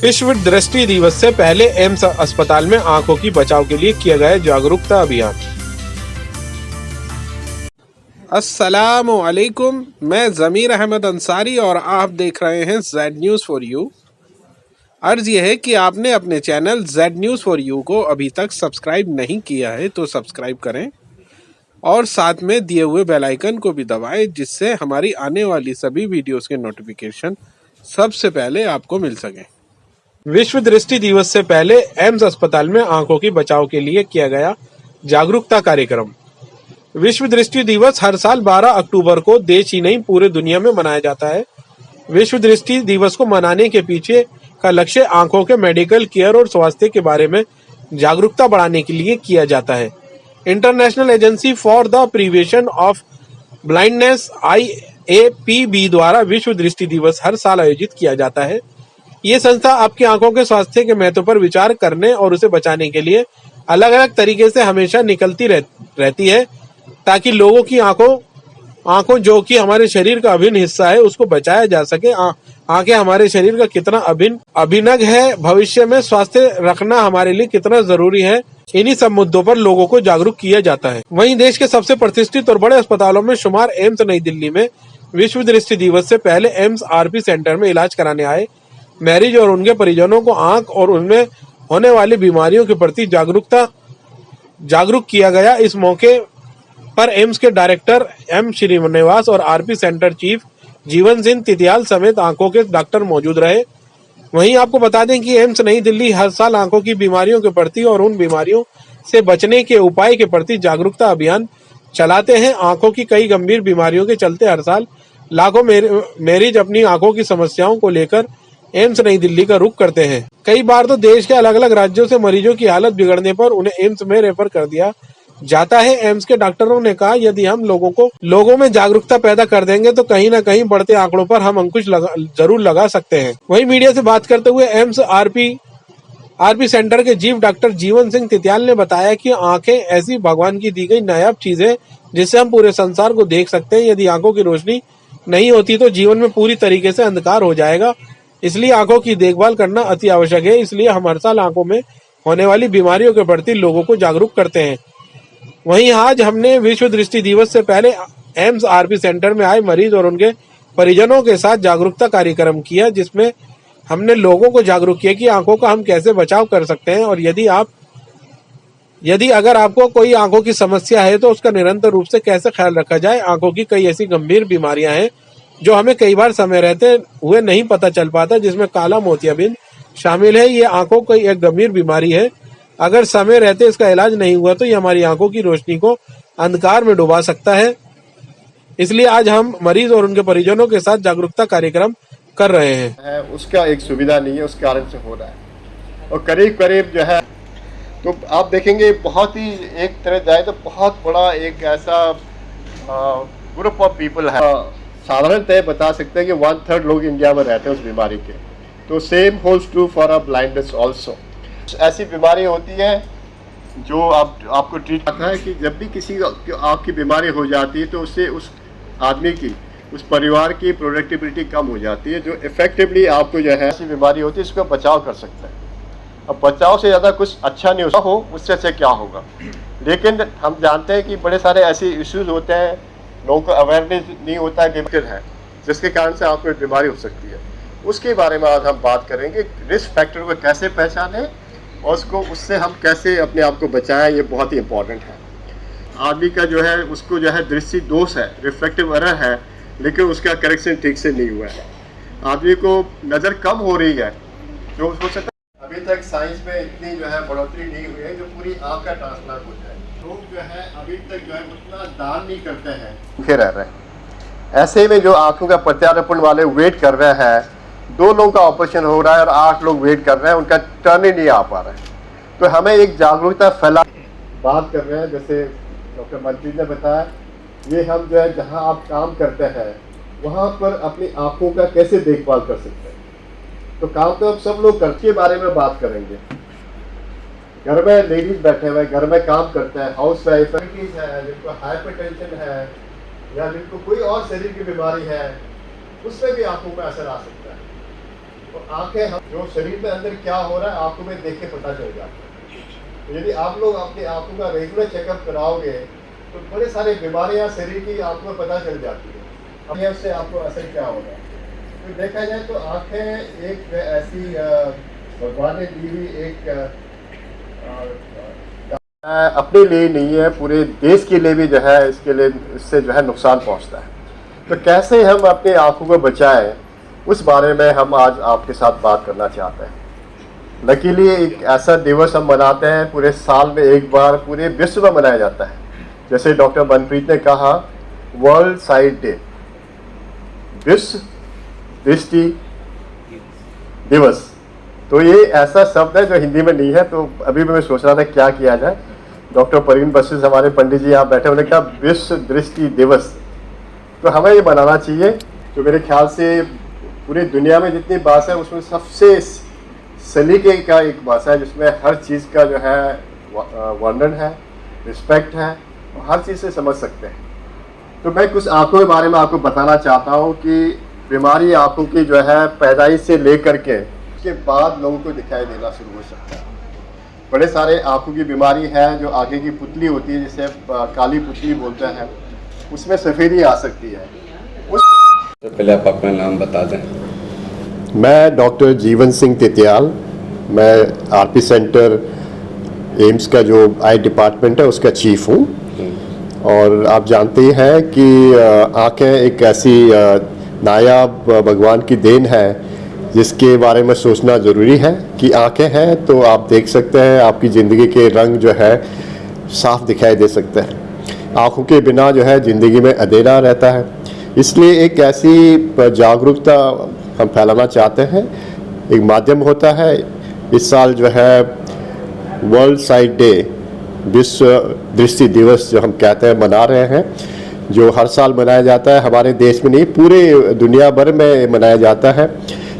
विश्व दृष्टि दिवस से पहले एम्स अस्पताल में आंखों की बचाव के लिए किया गया जागरूकता अभियान। अस्सलामु अलैकुम, मैं ज़मीर अहमद अंसारी और आप देख रहे हैं जेड न्यूज़ फॉर यू। अर्ज़ यह है कि आपने अपने channel Z news for you को अभी तक सब्सक्राइब नहीं किया है तो सब्सक्राइब करें और साथ में दिए हुए बेल आइकन को भी दबाएं, जिससे हमारी आने वाली सभी वीडियोस के नोटिफिकेशन सबसे पहले आपको मिल सकें। विश्व दृष्टि दिवस से पहले एम्स अस्पताल में आंखों की बचाव के लिए किया गया जागरूकता कार्यक्रम। विश्व दृष्टि दिवस हर साल 12 अक्टूबर को देश ही नहीं पूरे दुनिया में मनाया जाता है। विश्व दृष्टि दिवस को मनाने के पीछे का लक्ष्य आंखों के मेडिकल केयर और स्वास्थ्य के बारे में जागरूकता बढ़ाने के लिए किया जाता है। International agency for the prevention of blindness IAPB द्वारा विश्व दृष्टि दिवस हर साल आयोजित किया जाता है। ये संस्था आपकी आंखों के स्वास्थ्य के महत्व पर विचार करने और उसे बचाने के लिए अलग अलग तरीके से हमेशा निकलती रहती है, ताकि लोगों की आंखों जो कि हमारे शरीर का अभिन्न हिस्सा है उसको बचाया जा सके। आंखें हमारे शरीर का कितना अभिन्न है, भविष्य में स्वास्थ्य रखना हमारे लिए कितना जरूरी है, इन्हीं सब मुद्दों पर लोगों को जागरूक किया जाता है। वहीं देश के सबसे प्रतिष्ठित और बड़े अस्पतालों में शुमार एम्स नई दिल्ली में विश्व दृष्टि दिवस से पहले एम्स RP सेंटर में इलाज कराने आए मरीज और उनके परिजनों को आंख और उनमें होने वाली बीमारियों के प्रति जागरूक किया गया। इस मौके पर एम्स के डायरेक्टर M श्रीनिवास और RP centre chief Jeevan Singh Titiyal समेत आंखों के डॉक्टर मौजूद रहे। वहीं आपको बता दें कि एम्स नई दिल्ली हर साल आंखों की बीमारियों के प्रति और उन बीमारियों से बचने के उपाय के प्रति जागरूकता अभियान चलाते हैं। आंखों की कई गंभीर बीमारियों के चलते हर साल लाखों मरीज अपनी आंखों की समस्याओं को लेकर एम्स नई दिल्ली का रुख करते हैं। कई बार तो देश के अलग अलग राज्यों से मरीजों की हालत बिगड़ने पर उन्हें एम्स में रेफर कर दिया जाता है। एम्स के डॉक्टरों ने कहा, यदि हम लोगों में जागरूकता पैदा कर देंगे तो कहीं न कहीं बढ़ते आंकड़ों पर हम अंकुश जरूर लगा सकते हैं। वहीं मीडिया से बात करते हुए एम्स RP सेंटर के चीफ डॉक्टर जीवन सिंह तितियाल ने बताया कि आंखें ऐसी भगवान की दी गई नायाब चीज है जिससे हम पूरे संसार को देख सकते हैं। यदि आंखों की रोशनी नहीं होती तो जीवन में पूरी तरीके से अंधकार हो जाएगा, इसलिए आंखों की देखभाल करना अति आवश्यक है। इसलिए हम हर साल आंखों में होने वाली बीमारियों के प्रति लोगों को जागरूक करते हैं। वहीं आज हमने विश्व दृष्टि दिवस से पहले एम्स RP सेंटर में आए मरीज और उनके परिजनों के साथ जागरूकता कार्यक्रम किया, जिसमें हमने लोगों को जागरूक किया कि आंखों का हम कैसे बचाव कर सकते हैं और यदि अगर आपको कोई आंखों की समस्या है तो उसका निरंतर रूप से कैसे ख्याल रखा जाए। आंखों की कई ऐसी गंभीर बीमारियां हैं जो हमें कई बार समय रहते हुए नहीं पता चल पाता, जिसमें काला मोतियाबिंद शामिल है। ये आंखों की एक गंभीर बीमारी है। अगर समय रहते इसका इलाज नहीं हुआ तो ये हमारी आंखों की रोशनी को अंधकार में डुबा सकता है। इसलिए आज हम मरीज और उनके परिजनों के साथ जागरूकता कार्यक्रम कर रहे हैं। उसका एक सुविधा नहीं है, उस कारण से हो रहा है। और करीब करीब जो है तो आप देखेंगे बहुत ही एक तरह जाए तो बहुत बड़ा एक ऐसा ग्रुप ऑफ पीपल है। साधारणतः बता सकते हैं कि 1/3 लोग इंडिया में रहते हैं उस बीमारी के। तो same holds true for a blindness also. ऐसी बीमारी होती है जो आपको ट्रीट करता है कि जब भी किसी आँख की बीमारी हो जाती है तो उससे उस आदमी की, उस परिवार की प्रोडक्टिविटी कम हो जाती है, जो इफेक्टिवली आपको जो है ऐसी बीमारी होती है इसका बचाव कर सकते हैं। अब बचाव से ज़्यादा कुछ अच्छा नहीं हो उससे से क्या होगा, लेकिन हम जानते हैं कि बड़े सारे ऐसे इश्यूज होते हैं, लोगों को अवेयरनेस नहीं होता है जिसके कारण से आपको बीमारी हो सकती है। उसके बारे में आज हम बात करेंगे, रिस्क फैक्टर को कैसे पहचानें और उससे हम कैसे अपने आप को बचाएं, ये बहुत ही इंपॉर्टेंट है। आदमी का जो है उसको जो है दृष्टि दोष है, रिफ्लेक्टिव एरर है, लेकिन उसका करेक्शन ठीक से नहीं हुआ है। आदमी को नज़र कम हो रही है, जो हो सकता है अभी तक साइंस में इतनी जो है बढ़ोतरी नहीं हुई है जो पूरी आँख का ट्रांसप्लांट हो जाए। लोग जो है अभी तक जो है उतना दान नहीं करते हैं, भूखे रह रहे हैं। ऐसे में जो आँखों का प्रत्यारोपण वाले वेट कर रहे हैं, 2 लोगों का ऑपरेशन हो रहा है और 8 लोग वेट कर रहे हैं, उनका टर्न ही नहीं आ पा रहा है। तो हमें एक जागरूकता फैला बात कर रहे हैं, जैसे डॉक्टर मंत्री ने बताया, ये हम जो है जहाँ आप काम करते हैं वहाँ पर अपनी आँखों का कैसे देखभाल कर सकते हैं। तो काम तो अब सब लोग करके के बारे में बात करेंगे। घर में लेडीज बैठे हुए घर में काम करते हैं, हाउस वाइफ है, जिनको हाइपरटेंशन है या जिनको कोई और शरीर की बीमारी है, उसमें भी आंखों पर असर आ सकता है। तो आंखें जो शरीर में अंदर क्या हो रहा है आंखों में देख के पता चल जाता है। तो यदि आप लोग अपनी आंखों का रेगुलर चेकअप कराओगे तो बड़े सारे बीमारियां शरीर की आंखों में पता चल जाती है। अब उससे आपको असर क्या होगा। तो देखा जाए तो आंखें एक ऐसी भगवान ने दी हुई एक अपने लिए नहीं है, पूरे देश के लिए भी जो है इसके लिए इससे जो है नुकसान पहुंचता है। तो कैसे हम अपनी आंखों को बचाएं उस बारे में हम आज आपके साथ बात करना चाहते हैं। लकीली एक ऐसा दिवस हम मनाते हैं पूरे साल में एक बार पूरे विश्व में मनाया जाता है। जैसे डॉक्टर मनप्रीत ने कहा, वर्ल्ड साइट डे, विश्व दृष्टि दिवस। तो ये ऐसा शब्द है जो हिंदी में नहीं है, तो अभी मैं सोच रहा था क्या किया जाए। डॉक्टर परवीन बसिस हमारे पंडित जी यहाँ बैठे, उन्होंने कहा विश्व दृष्टि दिवस। तो हमें ये मनाना चाहिए। तो मेरे ख्याल से पूरी दुनिया में जितनी भाषा है उसमें सबसे सलीके का एक भाषा है जिसमें हर चीज़ का जो है वर्णन है, रिस्पेक्ट है, हर चीज़ से समझ सकते हैं। तो मैं कुछ आँखों के बारे में आपको बताना चाहता हूँ कि बीमारी आँखों की जो है पैदाइश से लेकर के उसके बाद लोगों को दिखाई देना शुरू हो सकता है। बड़े सारे आँखों की बीमारी है जो आगे की पुतली होती है, जिसे काली पुतली बोलते हैं, उसमें सफ़ेदी आ सकती है। तो पहले आप अपना नाम बता दें। मैं डॉक्टर जीवन सिंह तितियाल, मैं आरपी सेंटर एम्स का जो आई डिपार्टमेंट है उसका चीफ हूँ। और आप जानते ही हैं कि आँखें एक ऐसी नायाब भगवान की देन है जिसके बारे में सोचना ज़रूरी है कि आँखें हैं तो आप देख सकते हैं, आपकी ज़िंदगी के रंग जो है साफ दिखाई दे सकते हैं। आँखों के बिना जो है ज़िंदगी में अंधेरा रहता है। इसलिए एक ऐसी जागरूकता हम फैलाना चाहते हैं, एक माध्यम होता है। इस साल जो है वर्ल्ड साइट डे, विश्व दृष्टि दिवस जो हम कहते हैं मना रहे हैं, जो हर साल मनाया जाता है। हमारे देश में नहीं, पूरे दुनिया भर में मनाया जाता है,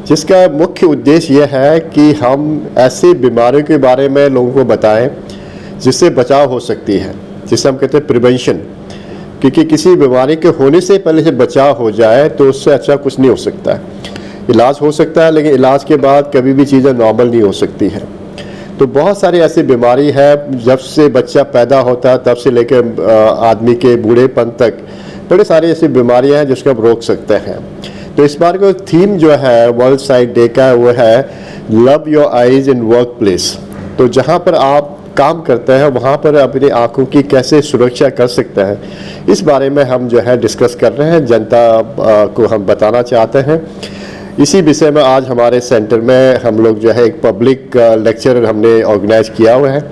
जिसका मुख्य उद्देश्य यह है कि हम ऐसी बीमारियों के बारे में लोगों को बताएं जिससे बचाव हो सकती है, जिसे हम कहते हैं प्रिवेंशन। क्योंकि किसी बीमारी के होने से पहले से बचाव हो जाए तो उससे अच्छा कुछ नहीं हो सकता है। इलाज हो सकता है लेकिन इलाज के बाद कभी भी चीज़ें नॉर्मल नहीं हो सकती हैं। तो बहुत सारी ऐसी बीमारी है, जब से बच्चा पैदा होता है तब से लेकर आदमी के बूढ़ेपन तक बड़े सारी ऐसी बीमारियां हैं जिसको हम रोक सकते हैं। तो इस बार का थीम जो है वर्ल्ड साइट डे का वो है love your eyes in work place. तो जहाँ पर आप काम करते हैं वहाँ पर अपनी आँखों की कैसे सुरक्षा कर सकते हैं, इस बारे में हम जो है डिस्कस कर रहे हैं, जनता को हम बताना चाहते हैं। इसी विषय में आज हमारे सेंटर में हम लोग जो है एक पब्लिक लेक्चर हमने ऑर्गेनाइज किया हुआ है,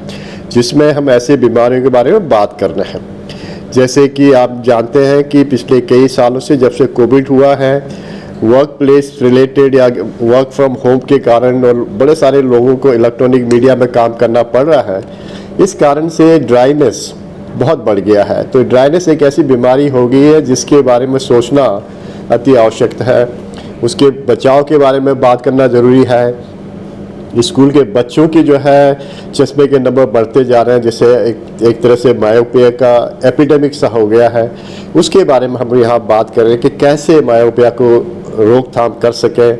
जिसमें हम ऐसे बीमारियों के बारे में बात कर रहे हैं। जैसे कि आप जानते हैं कि पिछले कई सालों से जब से कोविड हुआ है, वर्क प्लेस रिलेटेड या वर्क फ्रॉम होम के कारण और बड़े सारे लोगों को इलेक्ट्रॉनिक मीडिया में काम करना पड़ रहा है, इस कारण से ड्राइनेस बहुत बढ़ गया है। तो ड्राइनेस एक ऐसी बीमारी हो गई है जिसके बारे में सोचना अति आवश्यक है। उसके बचाव के बारे में बात करना ज़रूरी है। स्कूल के बच्चों की जो है चश्मे के नंबर बढ़ते जा रहे हैं, जिससे एक तरह से मायोपिया का एपिडेमिक सा हो गया है। उसके बारे में हम यहाँ बात कर रहे हैं कि कैसे मायोपिया को रोकथाम कर सकें,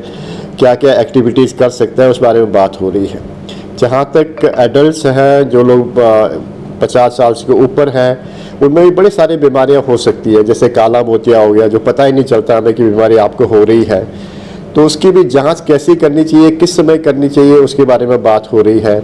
क्या क्या एक्टिविटीज़ कर सकते हैं, उस बारे में बात हो रही है। जहाँ तक एडल्ट्स हैं, जो लोग 50 साल से ऊपर हैं, उनमें भी बड़ी सारी बीमारियां हो सकती है। जैसे काला मोतिया हो गया, जो पता ही नहीं चलता हमें कि बीमारी आपको हो रही है। तो उसकी भी जांच कैसी करनी चाहिए, किस समय करनी चाहिए, उसके बारे में बात हो रही है।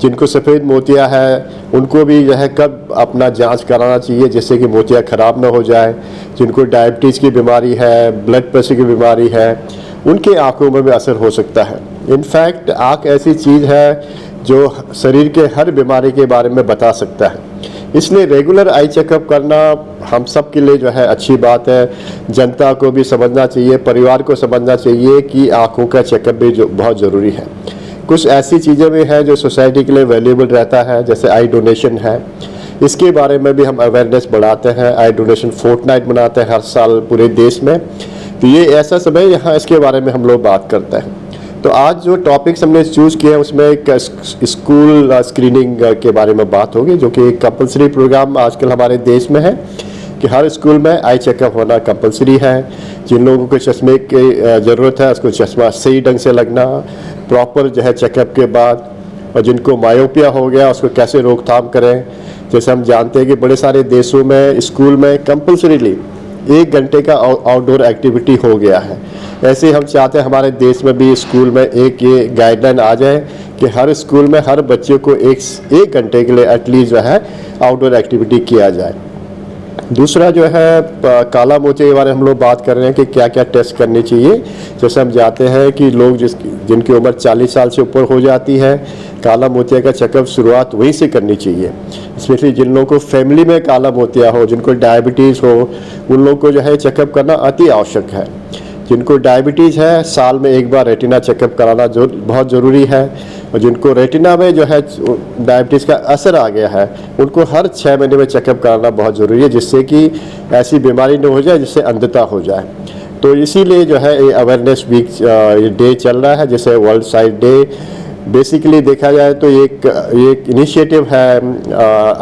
जिनको सफ़ेद मोतिया है उनको भी जो है कब अपना जांच कराना चाहिए जिससे कि मोतिया ख़राब ना हो जाए। जिनको डायबिटीज़ की बीमारी है, ब्लड प्रेशर की बीमारी है, उनके आँखों में भी असर हो सकता है। इनफैक्ट आँख ऐसी चीज़ है जो शरीर के हर बीमारी के बारे में बता सकता है। इसलिए रेगुलर आई चेकअप करना हम सब के लिए जो है अच्छी बात है। जनता को भी समझना चाहिए, परिवार को समझना चाहिए कि आँखों का चेकअप भी जो बहुत ज़रूरी है। कुछ ऐसी चीज़ें भी हैं जो सोसाइटी के लिए वैल्यूएबल रहता है, जैसे आई डोनेशन है। इसके बारे में भी हम अवेयरनेस बढ़ाते हैं। आई डोनेशन फोर्टनाइट मनाते हैं हर साल पूरे देश में। तो ये ऐसा समय यहाँ इसके बारे में हम लोग बात करते हैं। तो आज जो टॉपिक्स हमने चूज़ किए हैं उसमें एक स्कूल स्क्रीनिंग के बारे में बात होगी, जो कि एक कंपलसरी प्रोग्राम आजकल हमारे देश में है। कि हर स्कूल में आई चेकअप होना कंपलसरी है। जिन लोगों को चश्मे की ज़रूरत है उसको चश्मा सही ढंग से लगना प्रॉपर जो है चेकअप के बाद। और जिनको मायोपिया हो गया उसको कैसे रोकथाम करें। जैसे हम जानते हैं कि बड़े सारे देशों में स्कूल में कंपल्सरीली 1 घंटे का आउटडोर एक्टिविटी हो गया है। ऐसे ही हम चाहते हैं हमारे देश में भी स्कूल में एक ये गाइडलाइन आ जाए कि हर स्कूल में हर बच्चे को एक घंटे के लिए एटलीस्ट जो है आउटडोर एक्टिविटी किया जाए। दूसरा जो है काला मोतिया के बारे में हम लोग बात कर रहे हैं कि क्या क्या टेस्ट करने चाहिए। जैसे हम जानते हैं कि लोग जिनकी उम्र 40 साल से ऊपर हो जाती है काला मोतिया का चेकअप शुरुआत वहीं से करनी चाहिए। स्पेशली जिन लोगों को फैमिली में काला मोतिया हो, जिनको डायबिटीज़ हो, उन लोगों को जो है चेकअप करना अति आवश्यक है। जिनको डायबिटीज़ है साल में एक बार रेटिना चेकअप कराना बहुत ज़रूरी है। और जिनको रेटिना में जो है डायबिटीज़ का असर आ गया है उनको हर 6 महीने में चेकअप कराना बहुत ज़रूरी है, जिससे कि ऐसी बीमारी न हो जाए जिससे अंधता हो जाए। तो इसीलिए जो है ये अवेयरनेस वीक ये डे चल रहा है, जैसे वर्ल्ड साइट डे। बेसिकली देखा जाए तो एक इनिशिएटिव है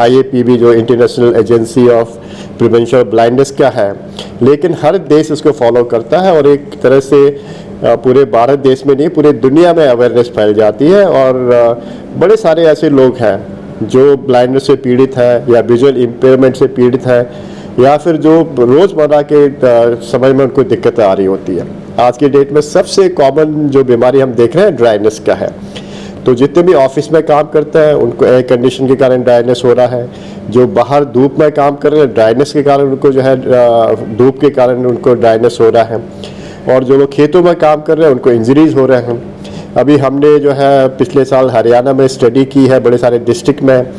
IAPB जो international agency of prevention of blindness का है, लेकिन हर देश इसको फॉलो करता है और एक तरह से पूरे भारत देश में नहीं पूरे दुनिया में अवेयरनेस फैल जाती है। और बड़े सारे ऐसे लोग हैं जो ब्लाइंडनेस से पीड़ित है या विजुअल इम्पेयरमेंट से पीड़ित है या फिर जो रोज़मर्रा के समय में उनको दिक्कतें आ रही होती है। आज की डेट में सबसे कॉमन जो बीमारी हम देख रहे हैं ड्राइनेस का है। तो जितने भी ऑफिस में काम करते हैं उनको एयर कंडीशन के कारण ड्राइनेस हो रहा है। जो बाहर धूप में काम कर रहे हैं ड्राइनेस के कारण उनको जो है धूप के कारण उनको ड्राइनेस हो रहा है। और जो लोग खेतों में काम कर रहे हैं उनको इंजरीज हो रहे हैं। अभी हमने जो है पिछले साल हरियाणा में स्टडी की है बड़े सारे डिस्ट्रिक्ट में,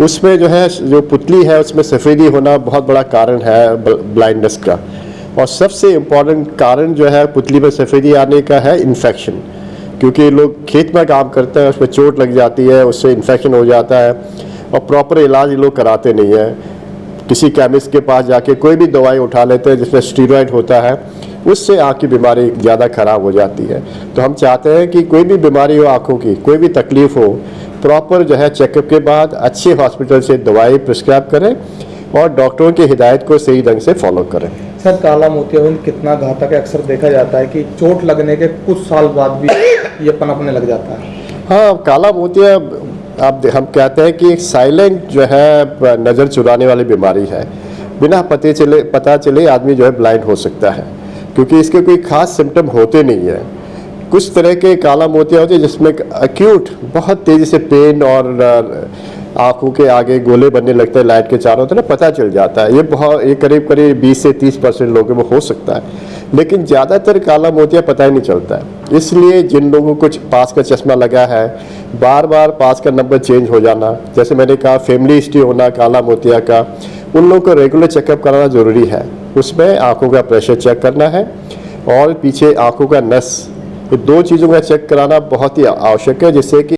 उसमें जो है जो पुतली है उसमें सफ़ेदी होना बहुत बड़ा कारण है ब्लाइंडनेस का। और सबसे इम्पॉर्टेंट कारण जो है पुतली में सफ़ेदी आने का है इन्फेक्शन, क्योंकि लोग खेत में काम करते हैं उसमें चोट लग जाती है, उससे इन्फेक्शन हो जाता है और प्रॉपर इलाज लोग कराते नहीं हैं। किसी केमिस्ट के पास जाके कोई भी दवाई उठा लेते हैं जिसमें स्टीरॉयड होता है, उससे आँख की बीमारी ज़्यादा ख़राब हो जाती है। तो हम चाहते हैं कि कोई भी बीमारी हो आँखों की, कोई भी तकलीफ़ हो, प्रॉपर जो है चेकअप के बाद अच्छे हॉस्पिटल से दवाई प्रिस्क्राइब करें और डॉक्टरों की हिदायत को सही ढंग से फॉलो करें। सर काला मोतियाबिंद कितना घातक है? अक्सर देखा जाता है कि चोट लगने के कुछ साल बाद भी ये पनपने लग जाता है। हाँ, काला मोतिया हम कहते हैं कि एक साइलेंट जो है नज़र चुराने वाली बीमारी है। बिना पता चले आदमी जो है ब्लाइंड हो सकता है, क्योंकि इसके कोई खास सिम्टम होते नहीं है। कुछ तरह के काला मोतिया होते हैं जिसमें अक्यूट बहुत तेज़ी से पेन और आँखों के आगे गोले बनने लगते हैं लाइट के चारों तरफ, पता चल जाता है। ये करीब 20 से 30% लोगों में हो सकता है, लेकिन ज़्यादातर काला मोतिया पता ही नहीं चलता है। इसलिए जिन लोगों को पास का चश्मा लगा है, बार बार पास का नंबर चेंज हो जाना, जैसे मैंने कहा फैमिली हिस्ट्री होना काला मोतिया का, उन लोगों को रेगुलर चेकअप कराना ज़रूरी है। उसमें आँखों का प्रेशर चेक करना है और पीछे आँखों का नस, ये 2 चीज़ों का चेक कराना बहुत ही आवश्यक है, जिससे कि